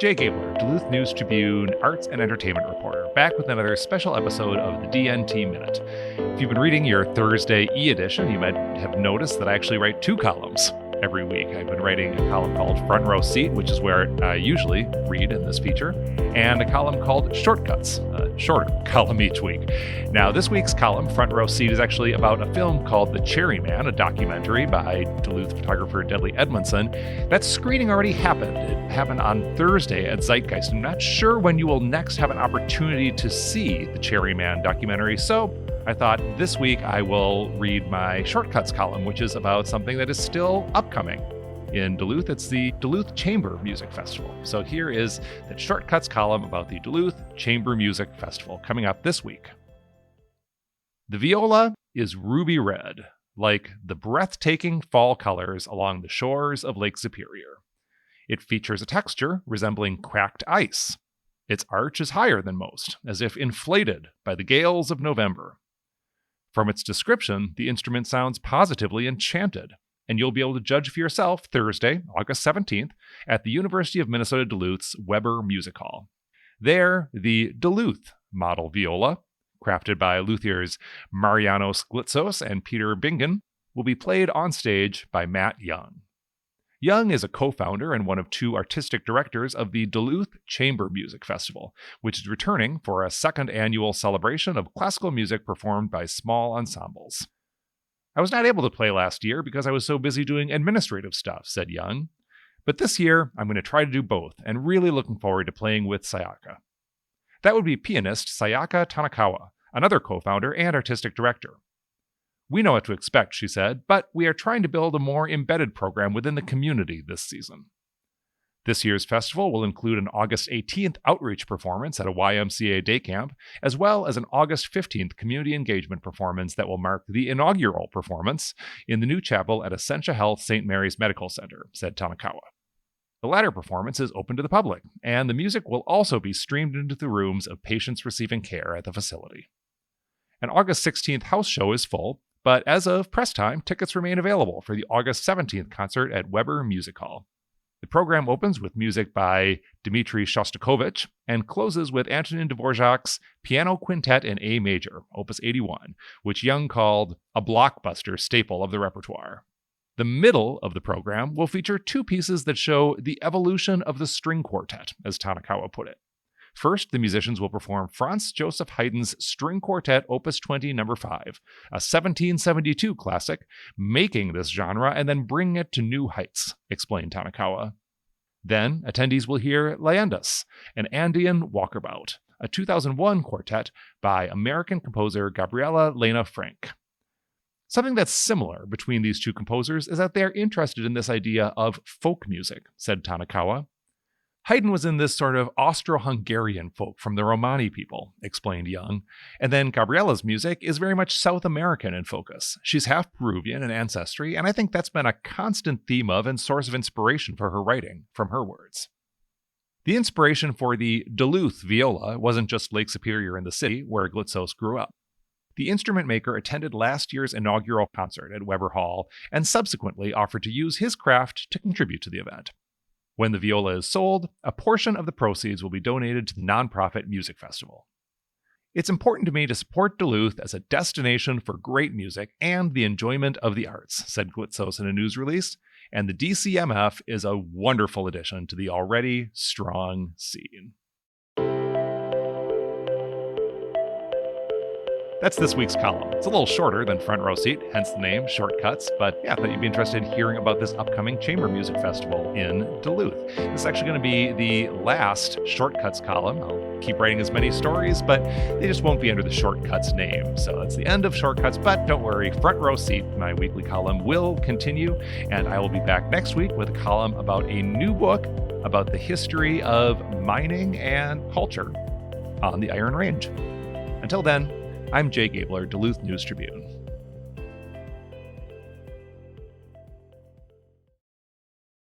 Jay Gabler, Duluth News Tribune arts and entertainment reporter, back with another special episode of the DNT Minute. If you've been reading your Thursday e-edition, you might have noticed that I actually write two columns every week. I've been writing a column called Front Row Seat, which is where I usually read in this feature, and a column called Shortcuts, a shorter column each week. Now, this week's column, Front Row Seat, is actually about a film called The Cherry Man, a documentary by Duluth photographer Dudley Edmondson. That screening already happened. It happened on Thursday at Zeitgeist. I'm not sure when you will next have an opportunity to see The Cherry Man documentary, so I thought this week I will read my Shortcuts column, which is about something that is still upcoming in Duluth. It's the Duluth Chamber Music Festival. So here is the Shortcuts column about the Duluth Chamber Music Festival coming up this week. The viola is ruby red, like the breathtaking fall colors along the shores of Lake Superior. It features a texture resembling cracked ice. Its arch is higher than most, as if inflated by the gales of November. From its description, the instrument sounds positively enchanted, and you'll be able to judge for yourself Thursday, August 17th, at the University of Minnesota Duluth's Weber Music Hall. There, the Duluth model viola, crafted by luthiers Mariano Sglitzos and Peter Bingen, will be played on stage by Matt Young. Young is a co-founder and one of two artistic directors of the Duluth Chamber Music Festival, which is returning for a second annual celebration of classical music performed by small ensembles. I was not able to play last year because I was so busy doing administrative stuff, said Young. But this year, I'm going to try to do both, and really looking forward to playing with Sayaka. That would be pianist Sayaka Tanakawa, another co-founder and artistic director. We know what to expect, she said, but we are trying to build a more embedded program within the community this season. This year's festival will include an August 18th outreach performance at a YMCA day camp, as well as an August 15th community engagement performance that will mark the inaugural performance in the new chapel at Essentia Health St. Mary's Medical Center, said Tanakawa. The latter performance is open to the public, and the music will also be streamed into the rooms of patients receiving care at the facility. An August 16th house show is full, but as of press time, tickets remain available for the August 17th concert at Weber Music Hall. The program opens with music by Dmitri Shostakovich and closes with Antonin Dvorak's Piano Quintet in A Major, Opus 81, which Young called a blockbuster staple of the repertoire. The middle of the program will feature two pieces that show the evolution of the string quartet, as Tanakawa put it. First, the musicians will perform Franz Joseph Haydn's String Quartet Opus 20 No. 5, a 1772 classic, making this genre and then bringing it to new heights, explained Tanakawa. Then, attendees will hear Leyendas, an Andean walkabout, a 2001 quartet by American composer Gabriela Lena Frank. Something that's similar between these two composers is that they're interested in this idea of folk music, said Tanakawa. Haydn was in this sort of Austro-Hungarian folk from the Romani people, explained Young, and then Gabriela's music is very much South American in focus. She's half Peruvian in ancestry, and I think that's been a constant theme of and source of inspiration for her writing, from her words. The inspiration for the Duluth viola wasn't just Lake Superior in the city, where Glitzos grew up. The instrument maker attended last year's inaugural concert at Weber Hall and subsequently offered to use his craft to contribute to the event. When the viola is sold, a portion of the proceeds will be donated to the nonprofit music festival. It's important to me to support Duluth as a destination for great music and the enjoyment of the arts, said Glitzos in a news release, and the DCMF is a wonderful addition to the already strong scene. That's this week's column. It's a little shorter than Front Row Seat, hence the name, Shortcuts, but yeah, I thought you'd be interested in hearing about this upcoming Chamber Music Festival in Duluth. This is actually going to be the last Shortcuts column. I'll keep writing as many stories, but they just won't be under the Shortcuts name. So that's the end of Shortcuts, but don't worry, Front Row Seat, my weekly column, will continue, and I will be back next week with a column about a new book about the history of mining and culture on the Iron Range. Until then, I'm Jay Gabler, Duluth News Tribune.